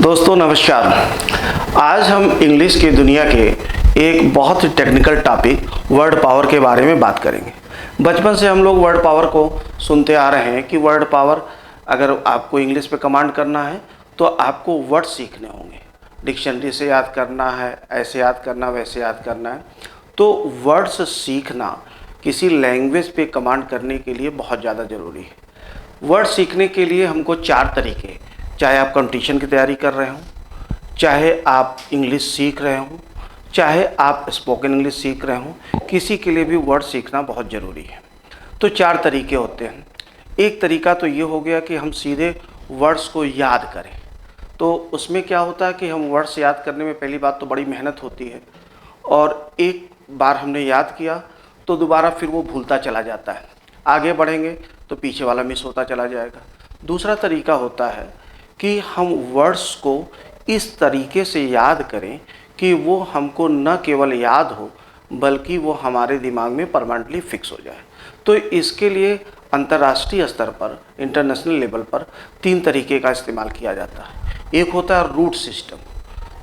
दोस्तों नमस्कार। आज हम इंग्लिश की दुनिया के एक बहुत ही टेक्निकल टॉपिक वर्ड पावर के बारे में बात करेंगे। बचपन से हम लोग वर्ड पावर को सुनते आ रहे हैं कि वर्ड पावर, अगर आपको इंग्लिश पे कमांड करना है तो आपको वर्ड सीखने होंगे, डिक्शनरी से याद करना है, ऐसे याद करना, वैसे याद करना है। तो वर्ड्स सीखना किसी लैंग्वेज पे कमांड करने के लिए बहुत ज़्यादा ज़रूरी है। वर्ड सीखने के लिए हमको 4 तरीके, चाहे आप कंपटीशन की तैयारी कर रहे हो, चाहे आप इंग्लिश सीख रहे हो, चाहे आप स्पोकन इंग्लिश सीख रहे हो, किसी के लिए भी वर्ड सीखना बहुत ज़रूरी है। तो 4 तरीके होते हैं। एक तरीका तो ये हो गया कि हम सीधे वर्ड्स को याद करें। तो उसमें क्या होता है कि हम वर्ड्स याद करने में पहली बात तो बड़ी मेहनत होती है, और एक बार हमने याद किया तो दोबारा फिर वो भूलता चला जाता है। आगे बढ़ेंगे तो पीछे वाला मिस होता चला जाएगा। दूसरा तरीका होता है कि हम वर्ड्स को इस तरीके से याद करें कि वो हमको न केवल याद हो बल्कि वो हमारे दिमाग में परमानेंटली फिक्स हो जाए। तो इसके लिए अंतर्राष्ट्रीय स्तर पर, इंटरनेशनल लेवल पर 3 तरीके का इस्तेमाल किया जाता है। एक होता है रूट सिस्टम,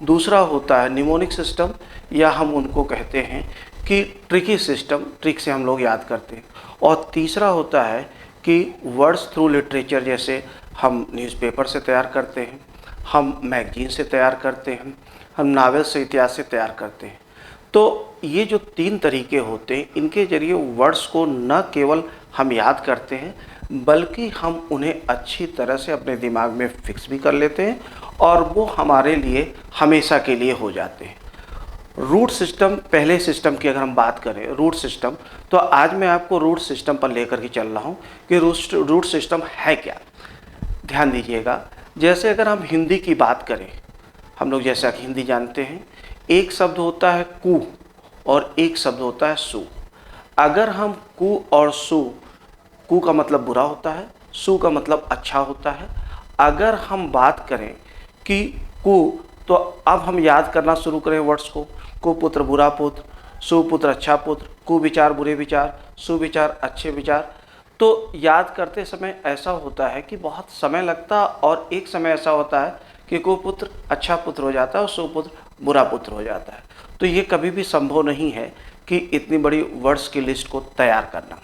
दूसरा होता है निमोनिक सिस्टम, या हम उनको कहते हैं कि ट्रिकी सिस्टम, ट्रिक से हम लोग याद करते हैं, और तीसरा होता है कि वर्ड्स थ्रू लिटरेचर, जैसे हम न्यूज़पेपर से तैयार करते हैं, हम मैगजीन से तैयार करते हैं, हम नावल से, इतिहास से तैयार करते हैं। तो ये जो 3 तरीके होते हैं, इनके ज़रिए वर्ड्स को न केवल हम याद करते हैं बल्कि हम उन्हें अच्छी तरह से अपने दिमाग में फिक्स भी कर लेते हैं और वो हमारे लिए हमेशा के लिए हो जाते हैं। रूट सिस्टम, पहले सिस्टम की अगर हम बात करें रूट सिस्टम, तो आज मैं आपको रूट सिस्टम पर लेकर के चल रहा हूँ कि रूट सिस्टम है क्या। ध्यान दीजिएगा, जैसे अगर हम हिंदी की बात करें, हम लोग जैसा कि हिंदी जानते हैं, एक शब्द होता है कु और एक शब्द होता है सु। अगर हम कु और सु, कु का मतलब बुरा होता है, सु का मतलब अच्छा होता है। अगर हम बात करें कि कु, तो अब हम याद करना शुरू करें वर्ड्स को। कुपुत्र बुरा पुत्र, सुपुत्र अच्छा पुत्र, कुविचार बुरे विचार, सुविचार अच्छे विचार। तो याद करते समय ऐसा होता है कि बहुत समय लगता है, और एक समय ऐसा होता है कि कुपुत्र अच्छा पुत्र हो जाता है और सुपुत्र बुरा पुत्र हो जाता है। तो ये कभी भी संभव नहीं है कि इतनी बड़ी वर्ड्स की लिस्ट को तैयार करना।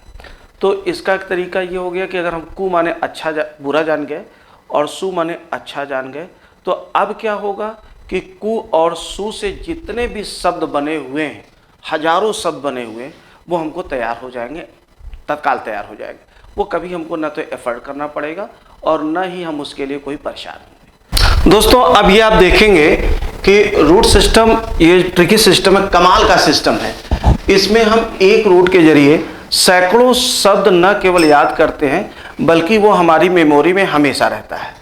तो इसका एक तरीका ये हो गया कि अगर हम कु माने अच्छा बुरा जान गए और सु माने अच्छा जान गए, तो अब क्या होगा कि कु और सु से जितने भी शब्द बने हुए हैं, हजारों शब्द बने हुए हैं, वो हमको तैयार हो जाएंगे, तत्काल तैयार हो जाएंगे। वो कभी हमको न तो एफर्ट करना पड़ेगा और न ही हम उसके लिए कोई परेशान होंगे। दोस्तों अब ये आप देखेंगे कि रूट सिस्टम, ये ट्रिकी सिस्टम है, कमाल का सिस्टम है। इसमें हम एक रूट के जरिए सैकड़ों शब्द न केवल याद करते हैं बल्कि वो हमारी मेमोरी में हमेशा रहता है।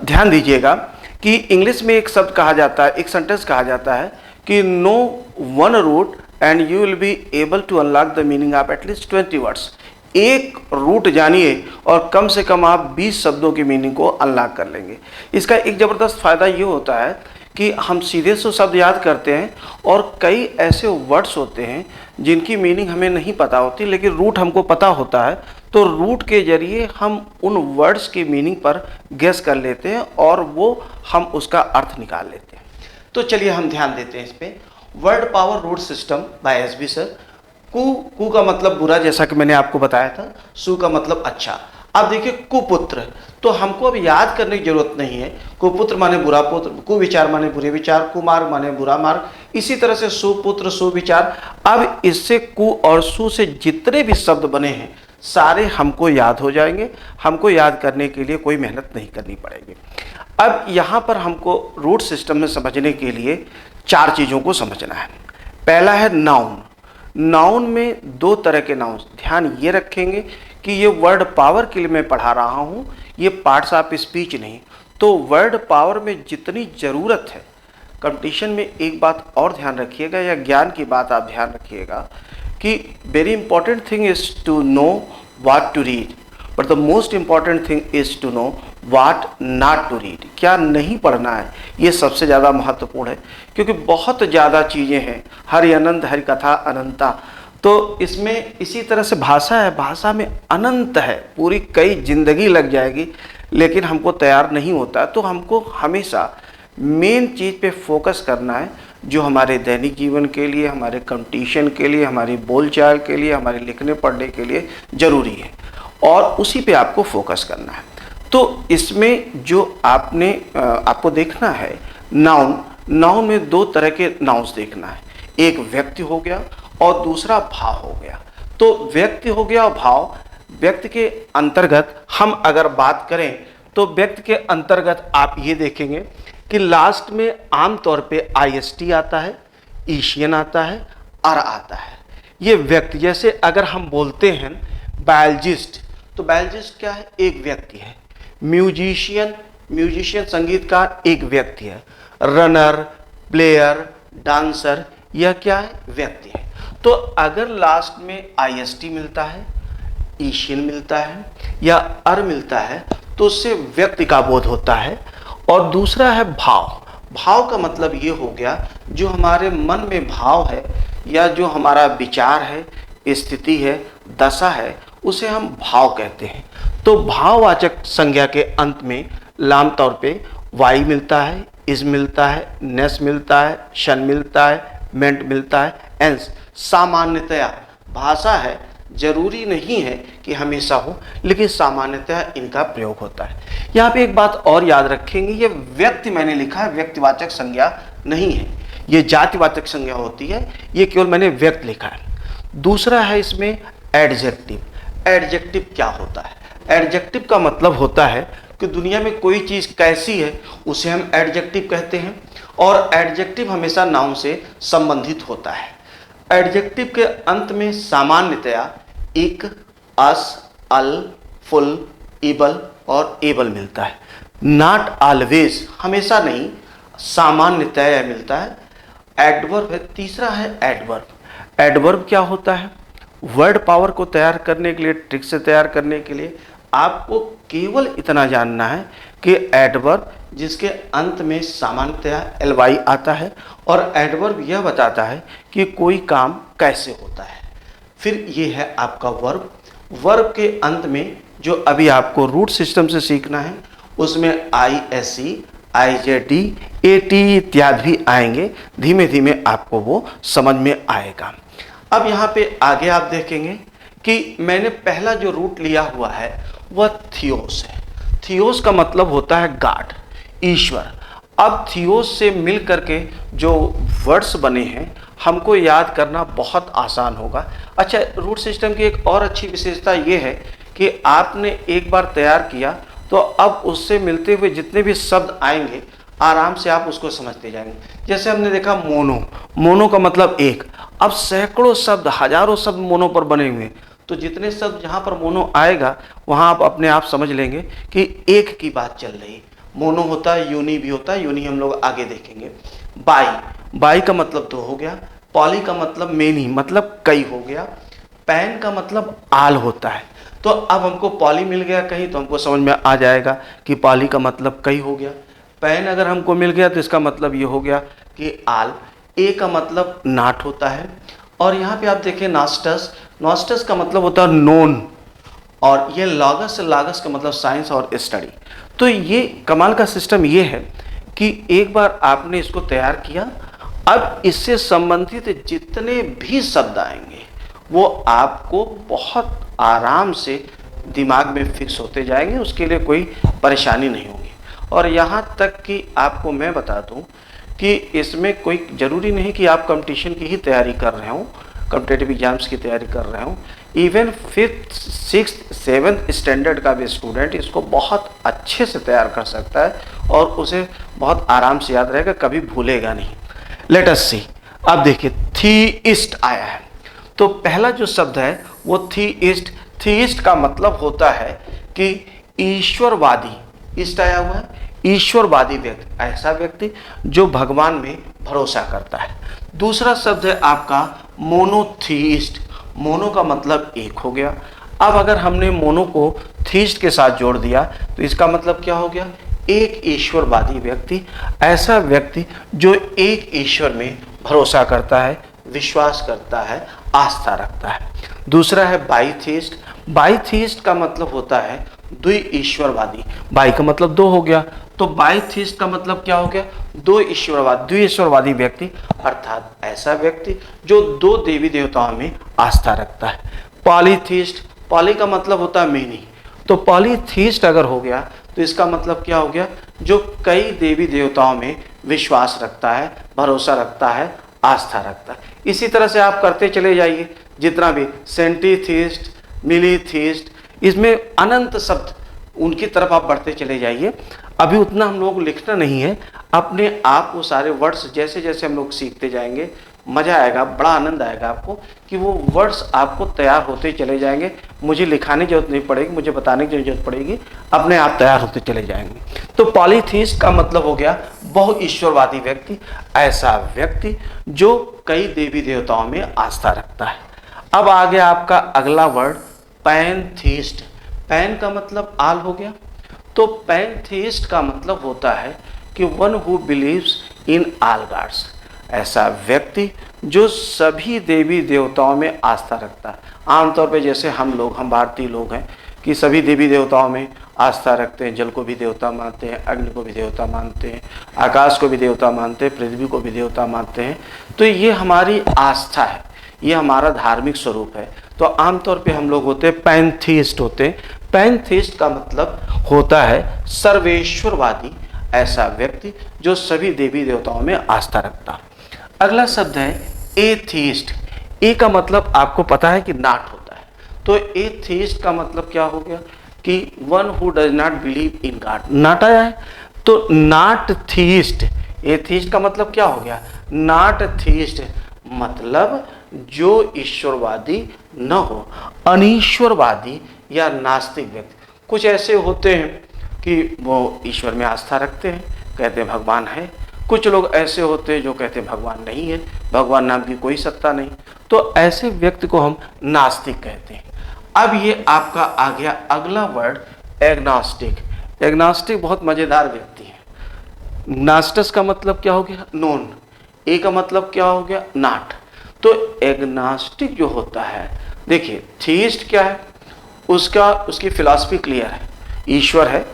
ध्यान दीजिएगा कि इंग्लिश में एक शब्द कहा जाता है, एक सेंटेंस कहा जाता है कि no one root and you will be able to unlock the meaning of at least 20 words. एक रूट जानिए और कम से कम आप 20 शब्दों की मीनिंग को अनलॉक कर लेंगे। इसका एक ज़बरदस्त फ़ायदा ये होता है कि हम सीधे से शब्द याद करते हैं, और कई ऐसे वर्ड्स होते हैं जिनकी मीनिंग हमें नहीं पता होती लेकिन रूट हमको पता होता है। तो रूट के जरिए हम उन वर्ड्स की मीनिंग पर गेस कर लेते हैं और वो हम उसका अर्थ निकाल लेते हैं। तो चलिए हम ध्यान देते हैं इस पर। Word power root system by SB sir. कु का मतलब बुरा, जैसा कि मैंने आपको बताया था। सु का मतलब अच्छा। अब देखिए कुपुत्र, तो हमको अब याद करने की जरूरत नहीं है। कुपुत्र माने बुरा पुत्र, कुविचार माने बुरे विचार, कुमार्ग माने बुरा मार्ग, इसी तरह से सुपुत्र सुविचार। अब इससे कु और सु से जितने भी शब्द बने हैं सारे हमको याद हो जाएंगे। हमको याद करने के लिए कोई मेहनत नहीं करनी पड़ेगी। अब यहाँ पर हमको रूट सिस्टम में समझने के लिए 4 चीज़ों को समझना है। पहला है नाउन। नाउन में 2 तरह के नाउन, ध्यान ये रखेंगे कि ये वर्ड पावर के लिए मैं पढ़ा रहा हूँ, ये पार्ट्स ऑफ स्पीच नहीं। तो वर्ड पावर में जितनी ज़रूरत है, कंपटीशन में एक बात और ध्यान रखिएगा, या ज्ञान की बात आप ध्यान रखिएगा कि very important thing is to know what to read, but the most important thing is to know what not to read. क्या नहीं पढ़ना है, ये सबसे ज़्यादा महत्वपूर्ण है, क्योंकि बहुत ज़्यादा चीज़ें हैं। हरि अनंत, हरि कथा अनंता। तो इसमें इसी तरह से भाषा है, भाषा में अनंत है, पूरी कई जिंदगी लग जाएगी, लेकिन हमको तैयार नहीं होता। तो हमको हमेशा मेन चीज़ पे फोकस करना है जो हमारे दैनिक जीवन के लिए, हमारे कंपटीशन के लिए, हमारी बोलचाल के लिए, हमारे लिखने पढ़ने के लिए ज़रूरी है, और उसी पे आपको फोकस करना है। तो इसमें जो आपको देखना है नाउन में दो तरह के नाउन्स देखना है, एक व्यक्ति हो गया और दूसरा भाव हो गया। तो व्यक्ति हो गया और भाव, व्यक्ति के अंतर्गत हम अगर बात करें तो व्यक्ति के अंतर्गत आप ये देखेंगे कि लास्ट में आमतौर पे IST आता है, ईशियन आता है, अर आता है। ये व्यक्ति, जैसे अगर हम बोलते हैं बायोलॉजिस्ट, तो बायोलॉजिस्ट क्या है? एक व्यक्ति है। म्यूजिशियन संगीतकार एक व्यक्ति है। रनर, प्लेयर, डांसर, यह क्या है? व्यक्ति है। तो अगर लास्ट में IST मिलता है, ईशियन मिलता है या अर मिलता है तो उससे व्यक्ति का बोध होता है। और दूसरा है भाव का मतलब ये हो गया जो हमारे मन में भाव है या जो हमारा विचार है, स्थिति है, दशा है, उसे हम भाव कहते हैं। तो भाववाचक संज्ञा के अंत में लाम तौर पे वाई मिलता है, इज मिलता है, नेस मिलता है, शन मिलता है, मेंट मिलता है, एंस। सामान्यतया भाषा है, जरूरी नहीं है कि हमेशा हो, लेकिन सामान्यतया इनका प्रयोग होता है। यहाँ पे एक बात और याद रखेंगे, ये व्यक्ति मैंने लिखा है, व्यक्तिवाचक संज्ञा नहीं है, ये जातिवाचक संज्ञा होती है, ये केवल मैंने व्यक्ति लिखा है। दूसरा है इसमें एडजेक्टिव। एडजेक्टिव क्या होता है? एडजेक्टिव का मतलब होता है कि दुनिया में कोई चीज़ कैसी है उसे हम एडजेक्टिव कहते हैं, और एडजेक्टिव हमेशा नाउन से संबंधित होता है। एडजेक्टिव के अंत में सामान्यतया इक, अस, अल, फुल, इबल और एबल मिलता है। नॉट ऑलवेज, हमेशा नहीं, सामान्यतया मिलता है। एडवर्ब है, तीसरा है एडवर्ब। एडवर्ब क्या होता है? वर्ड पावर को तैयार करने के लिए, ट्रिक से तैयार करने के लिए आपको केवल इतना जानना है कि एडवर्ब जिसके अंत में सामान्यतया ly आता है, और एडवर्ब यह बताता है कि कोई काम कैसे होता है। फिर ये है आपका वर्ब। वर्ब के अंत में जो अभी आपको रूट सिस्टम से सीखना है उसमें ISE, IJD, AT इत्यादि भी आएंगे, धीमे धीमे आपको वो समझ में आएगा। अब यहाँ पे आगे आप देखेंगे कि मैंने पहला जो रूट लिया हुआ है वह थियोस है। थियोस का मतलब होता है गॉड, ईश्वर। अब थियोस से मिल करके जो वर्ड्स बने हैं हमको याद करना बहुत आसान होगा। अच्छा, रूट सिस्टम की एक और अच्छी विशेषता ये है कि आपने एक बार तैयार किया तो अब उससे मिलते हुए जितने भी शब्द आएंगे आराम से आप उसको समझते जाएंगे। जैसे हमने देखा मोनो का मतलब एक, अब सैकड़ों शब्द, हजारों शब्द मोनो पर बने हुए हैं, तो जितने शब्द जहाँ पर मोनो आएगा वहाँ आप अपने आप समझ लेंगे कि एक की बात चल रही। मोनो होता है, यूनी भी होता है, यूनी हम लोग आगे देखेंगे। बाई का मतलब दो हो गया। पॉली का मतलब मेनी, मतलब कई हो गया। पैन का मतलब आल होता है। तो अब हमको पॉली मिल गया कहीं तो हमको समझ में आ जाएगा कि पॉली का मतलब कई हो गया। पैन अगर हमको मिल गया तो इसका मतलब ये हो गया कि आल। ए का मतलब नाट होता है। और यहाँ पे आप देखें नॉस्टस का मतलब होता है नोन, और ये लागस का मतलब साइंस और स्टडी। तो ये कमाल का सिस्टम ये है कि एक बार आपने इसको तैयार किया, अब इससे संबंधित जितने भी शब्द आएंगे वो आपको बहुत आराम से दिमाग में फिक्स होते जाएंगे, उसके लिए कोई परेशानी नहीं होगी। और यहाँ तक कि आपको मैं बता दूँ कि इसमें कोई ज़रूरी नहीं कि आप कंपटीशन की ही तैयारी कर रहे हो, कॉम्पिटिटिव एग्जाम्स की तैयारी कर रहे हो। Even 5th, 6th, 7th standard का भी स्टूडेंट इसको बहुत अच्छे से तैयार कर सकता है और उसे बहुत आराम से याद रहेगा, कभी भूलेगा नहीं। लेट अस सी। अब देखिए थीइस्ट आया है, तो पहला जो शब्द है वो थीइस्ट। थीइस्ट का मतलब होता है कि ईश्वरवादी। इस्ट आया हुआ है, ईश्वरवादी व्यक्ति, ऐसा व्यक्ति जो भगवान में भरोसा करता है। दूसरा शब्द है आपका मोनोथीइस्ट। मोनो का मतलब एक हो गया। अब अगर हमने मोनो को थीइस्ट के साथ जोड़ दिया तो इसका मतलब क्या हो गया? एक ईश्वरवादी व्यक्ति, ऐसा व्यक्ति जो एक ईश्वर में भरोसा करता है, विश्वास करता है, आस्था रखता है। दूसरा है बाईथीइस्ट। बाईथीइस्ट का मतलब होता है द्वि ईश्वरवादी। बाई का मतलब दो हो गया, तो बाइथीस्ट का मतलब क्या हो गया? दो ईश्वरवाद, द्विईश्वरवादी व्यक्ति, अर्थात ऐसा व्यक्ति जो दो देवी देवताओं में आस्था रखता है। पॉलीथीस्ट, पॉली का मतलब होता है मेनी, तो पॉलीथीस्ट अगर हो गया तो इसका मतलब क्या हो गया? जो कई देवी देवताओं में विश्वास रखता है, भरोसा रखता है, आस्था रखता है। इसी तरह से आप करते चले जाइए, जितना भी सेंटीथीस्ट, मिलीथीस्ट, इसमें अनंत शब्द, उनकी तरफ आप बढ़ते चले जाइए। अभी उतना हम लोग लिखना नहीं है, अपने आप वो सारे वर्ड्स जैसे जैसे हम लोग सीखते जाएंगे, मज़ा आएगा, बड़ा आनंद आएगा आपको कि वो वर्ड्स आपको तैयार होते चले जाएंगे। मुझे लिखाने की जरूरत नहीं पड़ेगी, मुझे बताने की जरूरत पड़ेगी, अपने आप तैयार होते चले जाएंगे। तो पॉलीथीस्ट का मतलब हो गया बहु ईश्वरवादी व्यक्ति, ऐसा व्यक्ति जो कई देवी देवताओं में आस्था रखता है। अब आ गया आपका अगला वर्ड पैनथीस्ट। पैन का मतलब आल हो गया, तो पैनथीस्ट का मतलब होता है कि one who believes in all gods, ऐसा व्यक्ति जो सभी देवी देवताओं में आस्था रखता है। आमतौर पे जैसे हम भारतीय लोग हैं कि सभी देवी देवताओं में आस्था रखते हैं, जल को भी देवता मानते हैं, अग्नि को भी देवता मानते हैं, आकाश को भी देवता मानते हैं, पृथ्वी को भी देवता मानते हैं। तो ये हमारी आस्था है, ये हमारा धार्मिक स्वरूप है। तो आमतौर पे हम लोग होते हैं पैनथीस्ट होते हैं। पैनथीस्ट का मतलब होता है सर्वेश्वरवादी, ऐसा व्यक्ति जो सभी देवी देवताओं में आस्था रखता है। अगला शब्द है एथीस्ट। ए का मतलब आपको पता है कि नॉट होता है, तो एथीस्ट का मतलब क्या हो गया कि one who does not believe in God, not आया है, तो नॉट थीस्ट। एथीस्ट का मतलब क्या हो गया? नॉट थीस्ट, मतलब जो ईश्वरवादी न हो, अनीश्वरवादी या नास्तिक व्यक्ति। कुछ ऐसे होते हैं कि वो ईश्वर में आस्था रखते हैं, कहते हैं भगवान है। कुछ लोग ऐसे होते हैं जो कहते हैं भगवान नहीं है, भगवान नाम की कोई सत्ता नहीं, तो ऐसे व्यक्ति को हम नास्तिक कहते हैं। अब ये आपका आ गया अगला वर्ड एग्नोस्टिक। एग्नोस्टिक बहुत मजेदार व्यक्ति है। नास्टस का मतलब क्या हो गया? नोन। ए का मतलब क्या हो गया? नॉट। तो एग्नोस्टिक जो होता है, देखिए थीस्ट क्या है, उसकी फिलॉसफी क्लियर है, ईश्वर है,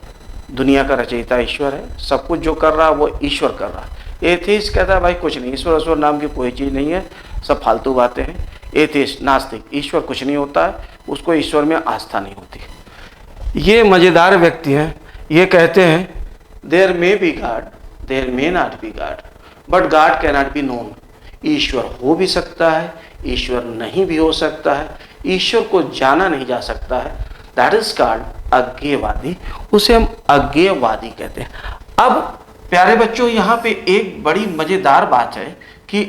दुनिया का रचयिता ईश्वर है, सब कुछ जो कर रहा है वो ईश्वर कर रहा है। एथीस्ट कहता है भाई कुछ नहीं, ईश्वर नाम की कोई चीज़ नहीं है, सब फालतू बातें हैं। एथीस्ट नास्तिक, ईश्वर कुछ नहीं होता है, उसको ईश्वर में आस्था नहीं होती। ये मज़ेदार व्यक्ति हैं, ये कहते हैं there may be God, there may not be God, but God can not be known. ईश्वर हो भी सकता है, ईश्वर नहीं भी हो सकता है, ईश्वर को जाना नहीं जा सकता है। दैट इज कॉल्ड अज्ञेयवादी, उसे हम अज्ञेयवादी कहते हैं। अब प्यारे बच्चों, यहाँ पे एक बड़ी मजेदार बात है कि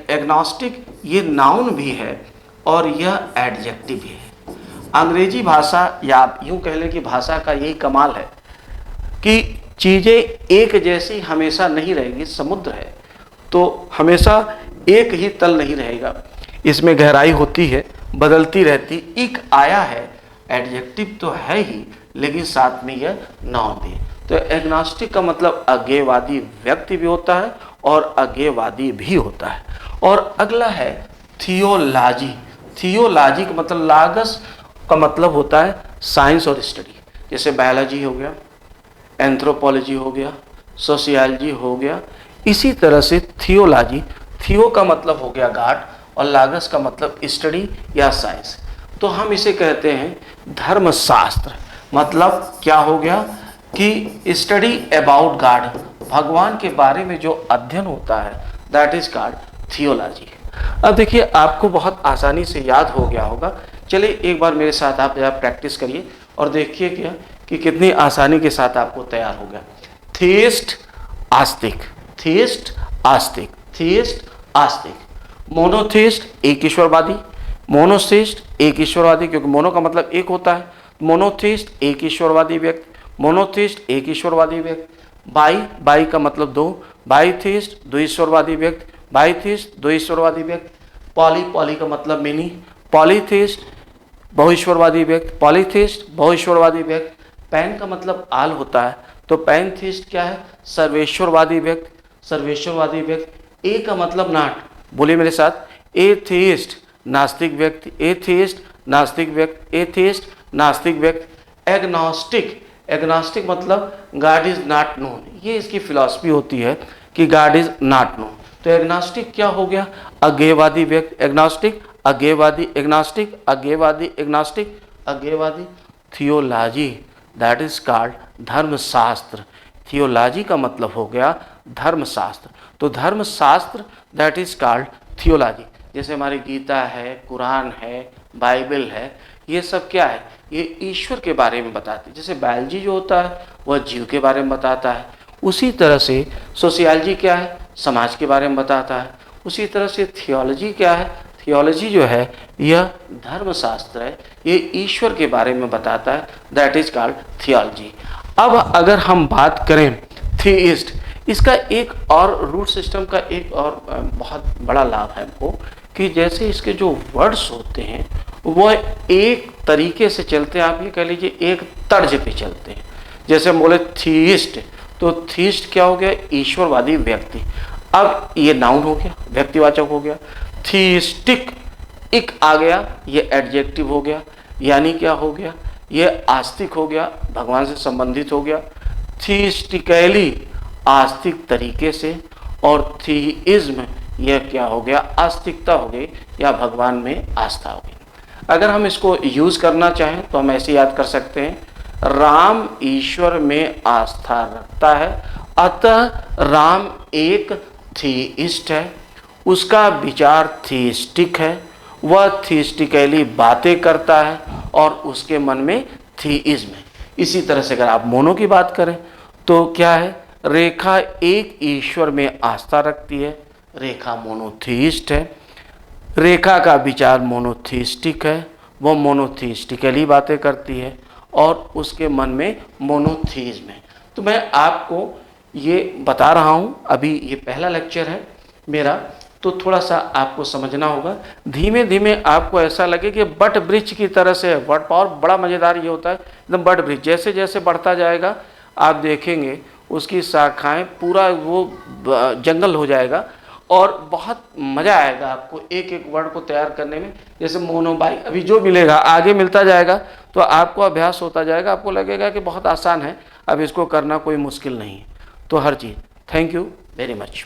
एग्नोस्टिक ये नाउन भी है और यह एडजेक्टिव भी है। अंग्रेजी भाषा या आप यूं कह लें कि भाषा का यही कमाल है कि चीज़ें एक जैसी हमेशा नहीं रहेगी। समुद्र है तो हमेशा एक ही तल नहीं रहेगा, इसमें गहराई होती है, बदलती रहती। एक आया है, एडजेक्टिव तो है ही, लेकिन साथ में यह नाउन भी। तो एग्नोस्टिक का मतलब अज्ञेयवादी व्यक्ति भी होता है और अज्ञेयवादी भी होता है। और अगला है थियोलॉजी। थियोलॉजी का मतलब लागस का मतलब होता है साइंस और स्टडी, जैसे बायोलॉजी हो गया, एंथ्रोपोलॉजी हो गया, सोशियोलॉजी हो गया। इसी तरह से थियोलॉजी, थियो का मतलब हो गया गॉड और लागस का मतलब स्टडी या साइंस। तो हम इसे कहते हैं धर्मशास्त्र। मतलब क्या हो गया कि स्टडी अबाउट गॉड, भगवान के बारे में जो अध्ययन होता है, दैट इज कॉल्ड थियोलॉजी। अब देखिए आपको बहुत आसानी से याद हो गया होगा। चलिए एक बार मेरे साथ आप प्रैक्टिस करिए और देखिए क्या कि कितनी आसानी के साथ आपको तैयार हो गया। थीस्ट आस्तिक, थीस्ट आस्तिक, थीस्ट आस्तिक। मोनोथीस्ट एक ईश्वरवादी, मोनोथीस्ट एक ईश्वरवादी, क्योंकि मोनो का मतलब एक होता है। मोनोथीस्ट एक ईश्वरवादी व्यक्ति, मोनोथीस्ट एक ईश्वरवादी व्यक्ति। बाई का मतलब दो, बाईथीस्ट द्विईश्वरवादी व्यक्ति, बाईथीस्ट द्विईश्वरवादी व्यक्ति। पॉली का मतलब मेनी, पॉलीथीस्ट बहुईश्वरवादी व्यक्ति, पॉलीथीस्ट बहुईश्वरवादी व्यक्ति। पैन का मतलब आल होता है, तो पैनथीस्ट क्या है? सर्वेश्वरवादी व्यक्ति, सर्वेश्वरवादी व्यक्ति। ए का मतलब नॉट, बोलिए मेरे साथ, एथीस्ट नास्तिक व्यक्ति, एथीस्ट नास्तिक व्यक्ति, एथीस्ट नास्तिक व्यक्ति। एग्नोस्टिक, एग्नोस्टिक मतलब गॉड इज नॉट नोन, ये इसकी फिलॉसफी होती है कि गॉड इज नॉट नोन। तो एग्नोस्टिक क्या हो गया? अज्ञेयवादी व्यक्ति। एग्नोस्टिक अज्ञेयवादी, एग्नोस्टिक अज्ञेयवादी, एग्नोस्टिक अज्ञेयवादी। थियोलॉजी दैट इज कॉल्ड धर्मशास्त्र। थियोलॉजी का मतलब हो गया धर्मशास्त्र। तो धर्मशास्त्र दैट इज कॉल्ड थियोलॉजी। जैसे हमारी गीता है, कुरान है, बाइबल है, ये सब क्या है? ये ईश्वर के बारे में बताते हैं। जैसे बायोलॉजी जो होता है वह जीव के बारे में बताता है, उसी तरह से सोशियोलॉजी क्या है? समाज के बारे में बताता है। उसी तरह से थियोलॉजी क्या है? थियोलॉजी जो है यह धर्मशास्त्र है, ये ईश्वर के बारे में बताता है, दैट इज कॉल्ड थियोलॉजी। अब अगर हम बात करें थीइस्ट, इसका एक और रूट सिस्टम का एक और बहुत बड़ा लाभ है हमको कि जैसे इसके जो वर्ड्स होते हैं वह एक तरीके से चलते हैं, आप ये कह लीजिए एक तर्ज पे चलते हैं। जैसे हम बोले थीइस्ट, तो थीइस्ट क्या हो गया? ईश्वरवादी व्यक्ति। अब ये नाउन हो गया, व्यक्तिवाचक हो गया। थीइस्टिक इक आ गया, ये एडजेक्टिव हो गया, यानी क्या हो गया? ये आस्तिक हो गया, भगवान से संबंधित हो गया। थीइस्टिकली आस्तिक तरीके से, और थीइज्म यह क्या हो गया? आस्तिकता हो गई या भगवान में आस्था हो गई। अगर हम इसको यूज करना चाहें तो हम ऐसे याद कर सकते हैं, राम ईश्वर में आस्था रखता है, अतः राम एक थीइस्ट है, उसका विचार थीइस्टिक है, वह थीइस्टिकली बातें करता है और उसके मन में थीइज्म है। इसी तरह से अगर आप मोनो की बात करें तो क्या है? रेखा एक ईश्वर में आस्था रखती है, रेखा मोनोथीइस्ट है। रेखा का विचार मोनोथीइस्टिक है, वो मोनोथीइस्टिकली बातें करती है और उसके मन में मोनोथीइज्म है। तो मैं आपको ये बता रहा हूँ, अभी ये पहला लेक्चर है मेरा, तो थोड़ा सा आपको समझना होगा। धीमे धीमे आपको ऐसा लगे कि बट वृक्ष की तरह से है। वर्ड पावर बड़ा मज़ेदार ये होता है, एकदम बट वृक्ष जैसे जैसे बढ़ता जाएगा आप देखेंगे उसकी शाखाएं पूरा वो जंगल हो जाएगा और बहुत मज़ा आएगा आपको एक एक वर्ड को तैयार करने में। जैसे मोनोबाई अभी जो मिलेगा आगे मिलता जाएगा तो आपको अभ्यास होता जाएगा, आपको लगेगा कि बहुत आसान है, अब इसको करना कोई मुश्किल नहीं है। तो हर चीज़। Thank you very much.